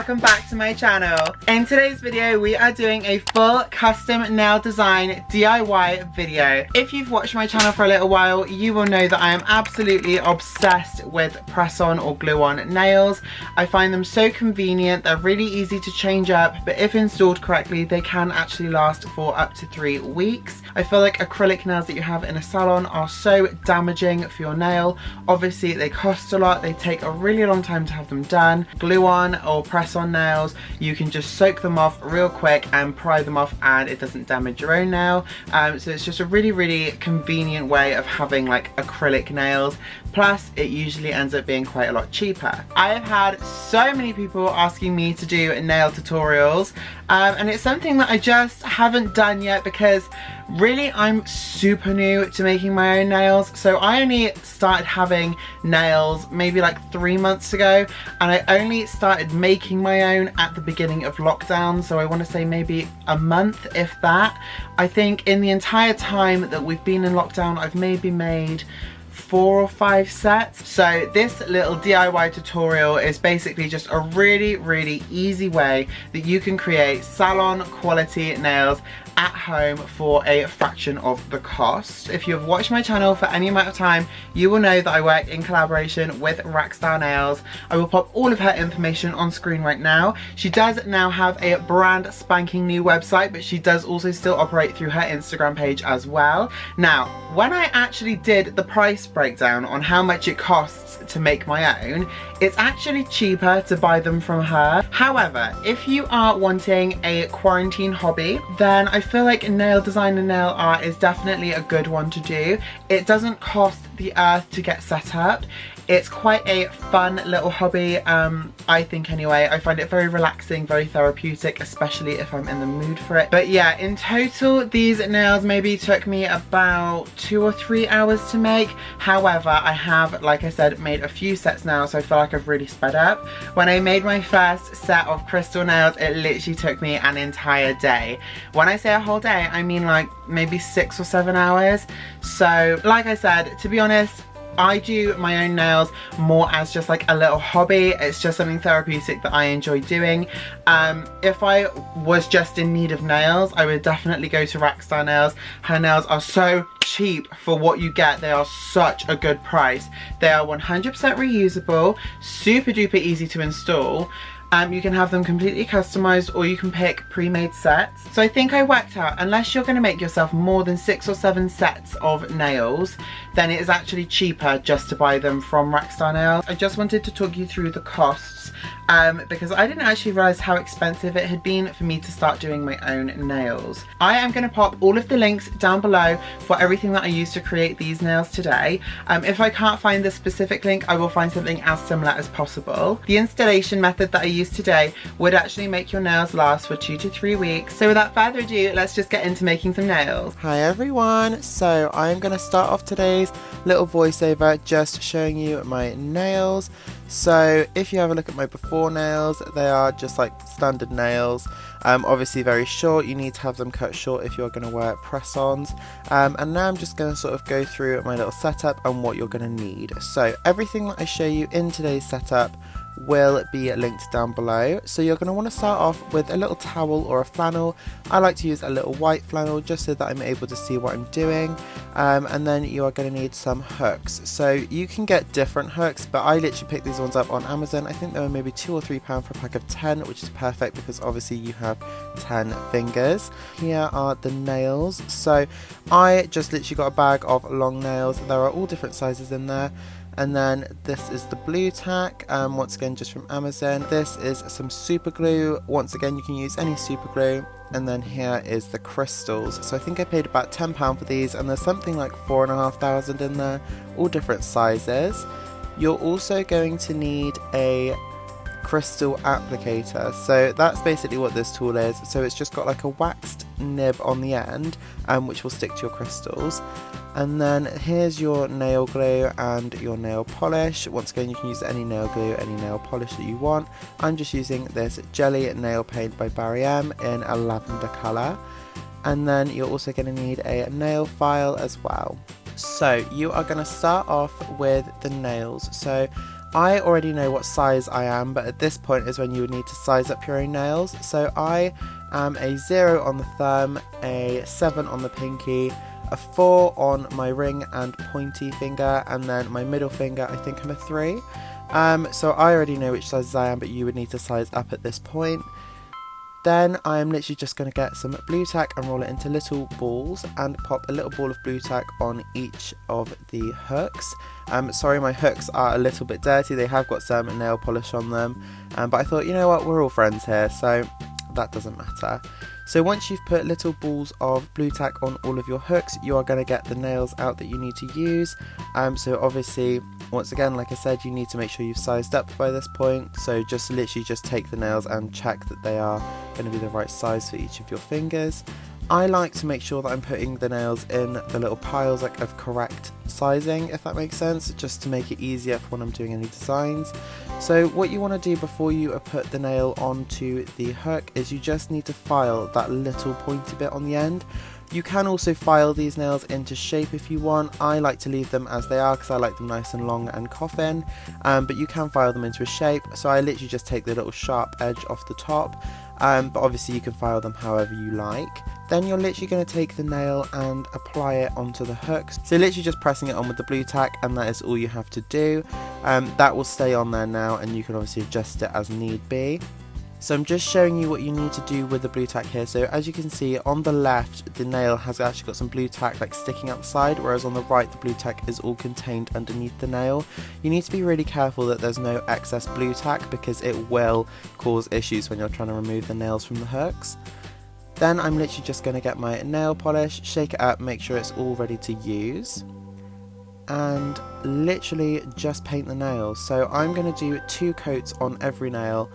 welcome back to my channel. In today's video we are doing a full custom nail design DIY video. If you've watched my channel for a little while, you will know that I am absolutely obsessed with press-on or glue-on nails. I find them so convenient, they're really easy to change up, but if installed correctly they can actually last for up to 3 weeks. I feel like acrylic nails that you have in a salon are so damaging for your nail. Obviously they cost a lot, they take a really long time to have them done. Glue-on or press-on nails, you can just soak them off real quick and pry them off and it doesn't damage your own nail. So it's just a really convenient way of having like acrylic nails. Plus it usually ends up being quite a lot cheaper. I have had so many people asking me to do nail tutorials and it's something that I just haven't done yet because really I'm super new to making my own nails. So I only started having nails maybe like 3 months ago, and I only started making my own at the beginning of lockdown, so I want to say maybe a month if that. I think in the entire time that we've been in lockdown I've maybe made 4 or 5 sets. So this little DIY tutorial is basically just a really easy way that you can create salon quality nails at home for a fraction of the cost. If you have watched my channel for any amount of time, you will know that I work in collaboration with Rockstar Nails. I will pop all of her information on screen right now. She does now have a brand spanking new website, but she does also still operate through her Instagram page as well. Now, when I actually did the price breakdown on how much it costs to make my own, it's actually cheaper to buy them from her. However, if you are wanting a quarantine hobby, then I feel like nail design and nail art is definitely a good one to do. It doesn't cost the earth to get set up. It's quite a fun little hobby, I think anyway. I find it very relaxing, very therapeutic, especially if I'm in the mood for it. But yeah, in total, these nails maybe took me about 2 or 3 hours to make. However, I have, like I said, made a few sets now, so I feel like I've really sped up. When I made my first set of crystal nails, it literally took me an entire day. When I say a whole day, I mean like maybe 6 or 7 hours. So, like I said, to be honest, I do my own nails more as just like a little hobby. It's just something therapeutic that I enjoy doing. If I was just in need of nails, I would definitely go to Rockstar Nails. Her nails are so cheap for what you get. They are such a good price. They are 100% reusable, super duper easy to install. You can have them completely customized or you can pick pre-made sets. So I think I worked out, unless you're going to make yourself more than 6 or 7 sets of nails, then it is actually cheaper just to buy them from Rockstar Nails. I just wanted to talk you through the costs because I didn't actually realise how expensive it had been for me to start doing my own nails. I am going to pop all of the links down below for everything that I used to create these nails today. If I can't find the specific link, I will find something as similar as possible. The installation method that I used today would actually make your nails last for 2 to 3 weeks. So without further ado, let's just get into making some nails. Hi everyone, so I'm going to start off today's little voiceover just showing you my nails. So if you have a look at my before nails, they are just like standard nails, obviously very short. You need to have them cut short if you're going to wear press-ons, and now I'm just going to sort of go through my little setup and what you're going to need. So everything that I show you in today's setup will be linked down below. So you're going to want to start off with a little towel or a flannel. I like to use a little white flannel just so that I'm able to see what I'm doing, and then you are going to need some hooks. So you can get different hooks, but I literally picked these ones up on Amazon. I think they were maybe £2 or £3 for a pack of 10, which is perfect because obviously you have 10 fingers. Here are the nails. So I just literally got a bag of long nails. There are all different sizes in there. And then this is the blue tack, once again just from Amazon. This is some super glue. Once again, you can use any super glue. And then here is the crystals. So I think I paid about £10 for these, and there's something like 4,500 in there, all different sizes. You're also going to need a crystal applicator. So that's basically what this tool is. So it's just got like a waxed nib on the end, which will stick to your crystals. And then here's your nail glue and your nail polish. Once again, you can use any nail glue, any nail polish that you want. I'm just using this Jelly Nail Paint by Barry M in a lavender colour. And then you're also going to need a nail file as well. So you are going to start off with the nails. So I already know what size I am, but at this point is when you would need to size up your own nails. So I am a 0 on the thumb, a 7 on the pinky, a 4 on my ring and pointy finger, and then my middle finger, I think I'm a 3. So I already know which sizes I am, but you would need to size up at this point. Then I am literally just going to get some blue tack and roll it into little balls and pop a little ball of blue tack on each of the hooks. Sorry, my hooks are a little bit dirty, they have got some nail polish on them, but I thought, you know what, we're all friends here, so that doesn't matter. So once you've put little balls of blue tack on all of your hooks, you are going to get the nails out that you need to use. So obviously, once again, like I said, you need to make sure you've sized up by this point. So just literally just take the nails and check that they are going to be the right size for each of your fingers. I like to make sure that I'm putting the nails in the little piles like of correct sizing, if that makes sense, just to make it easier for when I'm doing any designs. So what you want to do before you put the nail onto the hook is you just need to file that little pointy bit on the end. You can also file these nails into shape if you want. I like to leave them as they are because I like them nice and long and coffin, but you can file them into a shape. So I literally just take the little sharp edge off the top, but obviously you can file them however you like. Then you're literally going to take the nail and apply it onto the hooks. So literally just pressing it on with the blue tack, and that is all you have to do. That will stay on there now, and you can obviously adjust it as need be. So I'm just showing you what you need to do with the blue tack here. So as you can see on the left, the nail has actually got some blue tack like sticking out the side, whereas on the right the blue tack is all contained underneath the nail. You need to be really careful that there's no excess blue tack because it will cause issues when you're trying to remove the nails from the hooks. Then I'm literally just going to get my nail polish, shake it up, make sure it's all ready to use, and literally just paint the nails. So I'm going to do 2 coats on every nail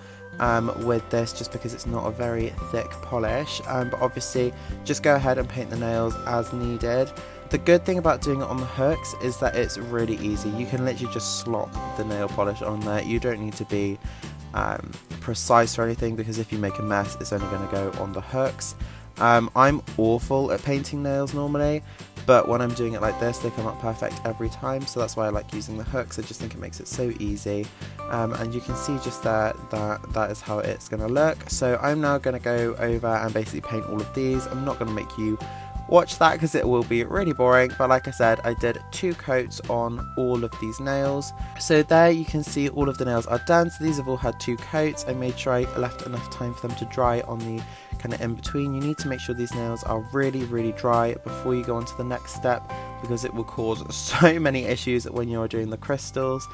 with this, just because it's not a very thick polish, but obviously just go ahead and paint the nails as needed. The good thing about doing it on the hooks is that it's really easy. You can literally just slop the nail polish on there. You don't need to be precise or anything, because if you make a mess it's only going to go on the hooks. I'm awful at painting nails normally, but when I'm doing it like this they come out perfect every time, so that's why I like using the hooks. I just think it makes it so easy, and you can see just there that is how it's going to look. So I'm now going to go over and basically paint all of these. I'm not going to make you watch that because it will be really boring, but like I said, I did 2 coats on all of these nails. So there you can see all of the nails are done. So these have all had 2 coats. I made sure I left enough time for them to dry on the kind of in between. You need to make sure these nails are really dry before you go on to the next step, because it will cause so many issues when you're doing the crystals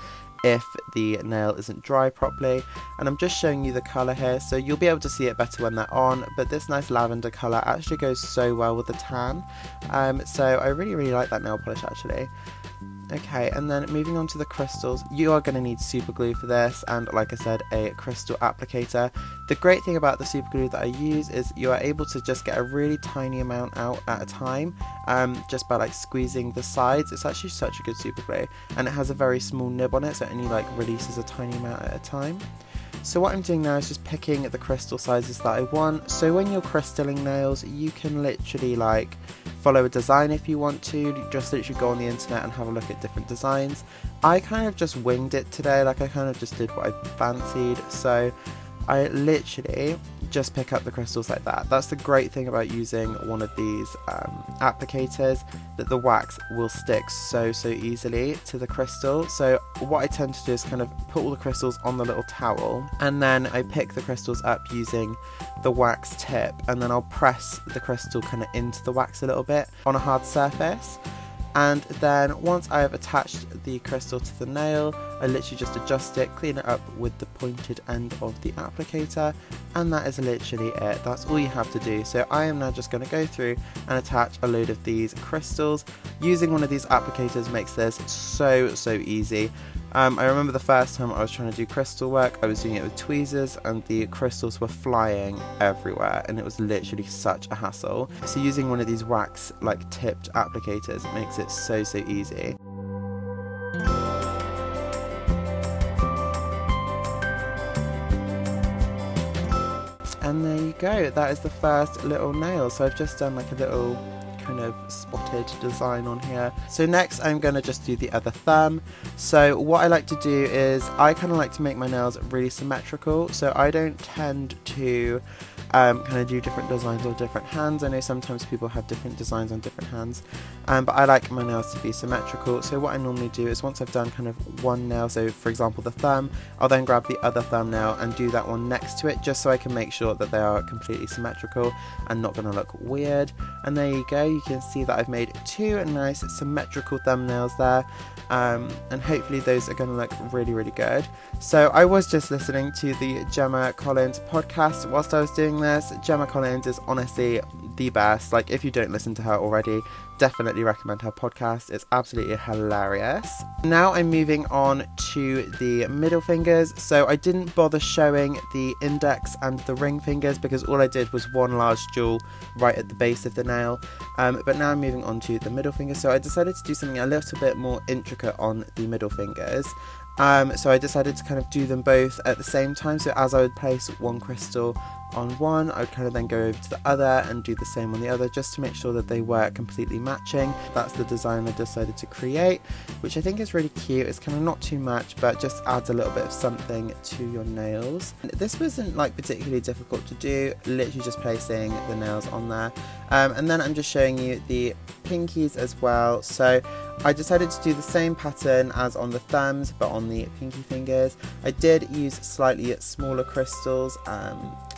if the nail isn't dry properly. And I'm just showing you the colour here, so you'll be able to see it better when they're on, but this nice lavender colour actually goes so well with the tan, so I really like that nail polish actually. Okay, and then moving on to the crystals, you are going to need super glue for this, and like I said, a crystal applicator. The great thing about the super glue that I use is you are able to just get a really tiny amount out at a time, just by like squeezing the sides. It's actually such a good super glue, and it has a very small nib on it, so it only like releases a tiny amount at a time. So what I'm doing now is just picking the crystal sizes that I want. So when you're crystalling nails, you can literally like follow a design if you want to. Just literally go on the internet and have a look at different designs. I kind of just winged it today, like I kind of just did what I fancied. So I literally just pick up the crystals like that. That's the great thing about using one of these applicators, that the wax will stick so easily to the crystal. So what I tend to do is kind of put all the crystals on the little towel, and then I pick the crystals up using the wax tip, and then I'll press the crystal kind of into the wax a little bit on a hard surface. And then once I have attached the crystal to the nail, I literally just adjust it, clean it up with the pointed end of the applicator, and that is literally it. That's all you have to do. So I am now just going to go through and attach a load of these crystals. Using one of these applicators makes this so easy. I remember the first time I was trying to do crystal work, I was doing it with tweezers and the crystals were flying everywhere, and it was literally such a hassle. So using one of these wax like tipped applicators makes it so easy. And there you go, that is the first little nail. So I've just done like a little kind kind of spotted design on here. So next I'm going to just do the other thumb. So what I like to do is I kind of like to make my nails really symmetrical, so I don't tend to kind of do different designs on different hands. I know sometimes people have different designs on different hands, but I like my nails to be symmetrical. So what I normally do is once I've done kind of one nail, so for example the thumb, I'll then grab the other thumbnail and do that one next to it, just so I can make sure that they are completely symmetrical and not going to look weird. And there you go, you can see that I've made two nice symmetrical thumbnails there, and hopefully those are going to look really, really good. So I was just listening to the Gemma Collins podcast whilst I was doing this. Gemma Collins is honestly the best. Like, if you don't listen to her already, definitely recommend her podcast. It's absolutely hilarious. Now I'm moving on to the middle fingers. So I didn't bother showing the index and the ring fingers because all I did was one large jewel right at the base of the nail. But now I'm moving on to the middle fingers. So I decided to do something a little bit more intricate on the middle fingers. So I decided to kind of do them both at the same time. So as I would place one crystal on one, I would kind of then go over to the other and do the same on the other, just to make sure that they were completely matching. That's the design I decided to create, which I think is really cute. It's kind of not too much, but just adds a little bit of something to your nails. This wasn't like particularly difficult to do, literally just placing the nails on there. And then I'm just showing you the pinkies as well. So I decided to do the same pattern as on the thumbs, but on the pinky fingers. I did use slightly smaller crystals,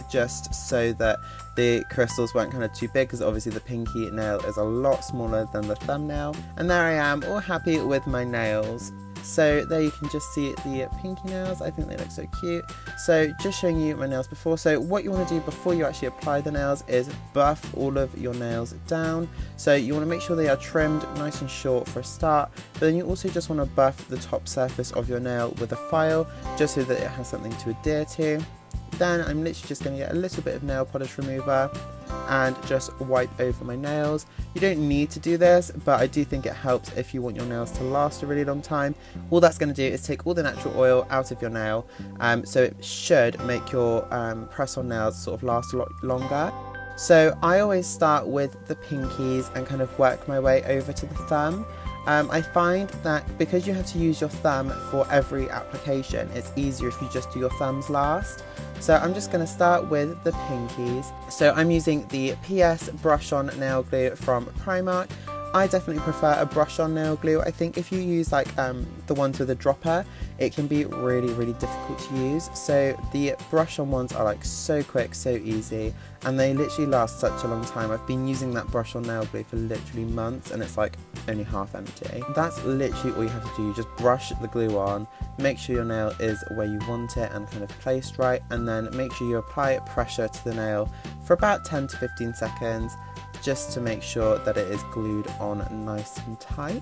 just so that the crystals weren't kind of too big, because obviously the pinky nail is a lot smaller than the thumbnail. And there I am, all happy with my nails. So there you can just see the pinky nails. I think they look so cute. So just showing you my nails before. So what you want to do before you actually apply the nails is buff all of your nails down. So you want to make sure they are trimmed nice and short for a start, but then you also just want to buff the top surface of your nail with a file, just so that it has something to adhere to. Then I'm literally just going to get a little bit of nail polish remover and just wipe over my nails. You don't need to do this, but I do think it helps if you want your nails to last a really long time. All that's going to do is take all the natural oil out of your nail, so it should make your press-on nails sort of last a lot longer. So I always start with the pinkies and kind of work my way over to the thumb. I find that because you have to use your thumb for every application, it's easier if you just do your thumbs last. So I'm just going to start with the pinkies. So I'm using the PS Brush On Nail Glue from Primark. I definitely prefer a brush on nail glue. I think if you use like the ones with a dropper, it can be really, really difficult to use. So the brush on ones are like so quick, so easy, and they literally last such a long time. I've been using that brush on nail glue for literally months, and it's like only half empty. That's literally all you have to do. You just brush the glue on, make sure your nail is where you want it and kind of placed right, and then make sure you apply pressure to the nail for about 10 to 15 seconds. Just to make sure that it is glued on nice and tight.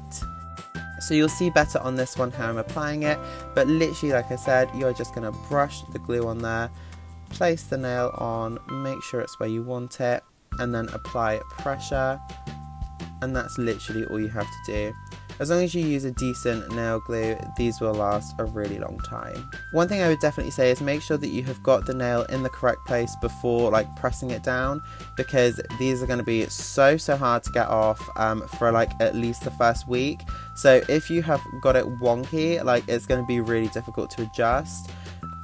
So you'll see better on this one how I'm applying it, but literally, like I said, you're just going to brush the glue on there, place the nail on, make sure it's where you want it, and then apply pressure, and that's literally all you have to do. As long as you use a decent nail glue, these will last a really long time. One thing I would definitely say is make sure that you have got the nail in the correct place before like pressing it down, because these are going to be so hard to get off for like at least the first week. So if you have got it wonky, like it's going to be really difficult to adjust.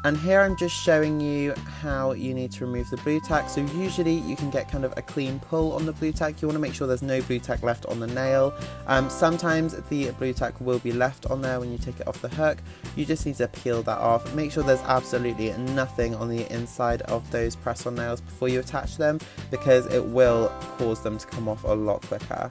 And here I'm just showing you how you need to remove the blue tack. So usually you can get kind of a clean pull on the blue tack. You want to make sure there's no blue tack left on the nail. Sometimes the blue tack will be left on there when you take it off the hook. You just need to peel that off. Make sure there's absolutely nothing on the inside of those press-on nails before you attach them, because it will cause them to come off a lot quicker.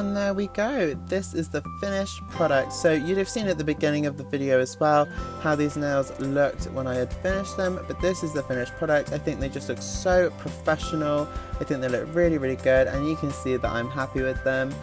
and there we go. This is the finished product. So you'd have seen at the beginning of the video as well how these nails looked when I had finished them, but this is the finished product. I think they just look so professional. I think they look really, really good, and you can see that I'm happy with them.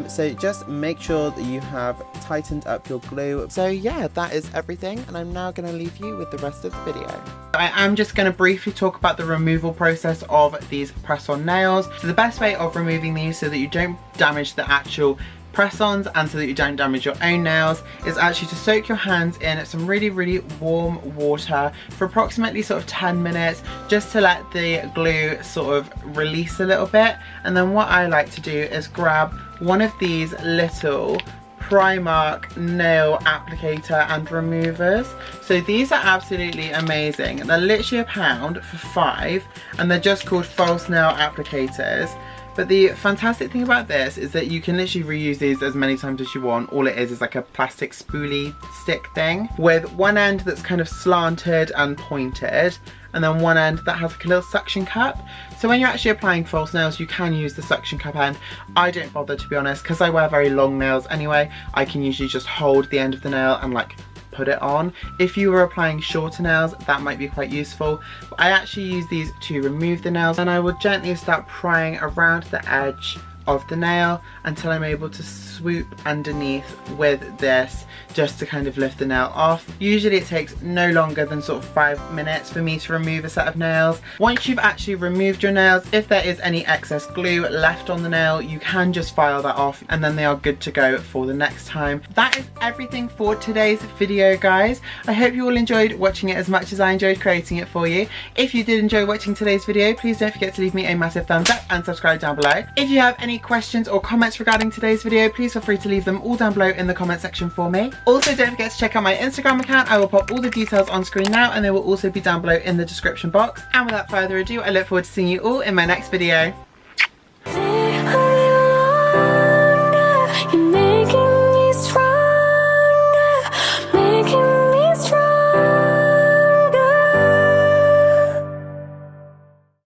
So just make sure that you have tightened up your glue. So yeah, that is everything, and I'm now going to leave you with the rest of the video. I am just going to briefly talk about the removal process of these press-on nails. So the best way of removing these so that you don't damage the actual press-ons and so that you don't damage your own nails is actually to soak your hands in some really, really warm water for approximately sort of 10 minutes, just to let the glue sort of release a little bit. And then what I like to do is grab one of these little Primark nail applicator and removers. So these are absolutely amazing. They're literally £1 for 5, and they're just called false nail applicators. But the fantastic thing about this is that you can literally reuse these as many times as you want. All it is like a plastic spoolie stick thing with one end that's kind of slanted and pointed, and then one end that has like a little suction cup. So when you're actually applying false nails, you can use the suction cup end. I don't bother, to be honest, because I wear very long nails anyway. I can usually just hold the end of the nail and like put it on. If you were applying shorter nails, that might be quite useful. But I actually use these to remove the nails, and I will gently start prying around the edge of the nail until I'm able to swoop underneath with this just to kind of lift the nail off. Usually it takes no longer than sort of 5 minutes for me to remove a set of nails. Once you've actually removed your nails, if there is any excess glue left on the nail, you can just file that off and then they are good to go for the next time. That is everything for today's video, guys. I hope you all enjoyed watching it as much as I enjoyed creating it for you. If you did enjoy watching today's video, please don't forget to leave me a massive thumbs up and subscribe down below. If you have any questions or comments regarding today's video, please feel free to leave them all down below in the comment section for me. Also, don't forget to check out my Instagram account. I will pop all the details on screen now, and they will also be down below in the description box. And without further ado, I look forward to seeing you all in my next video.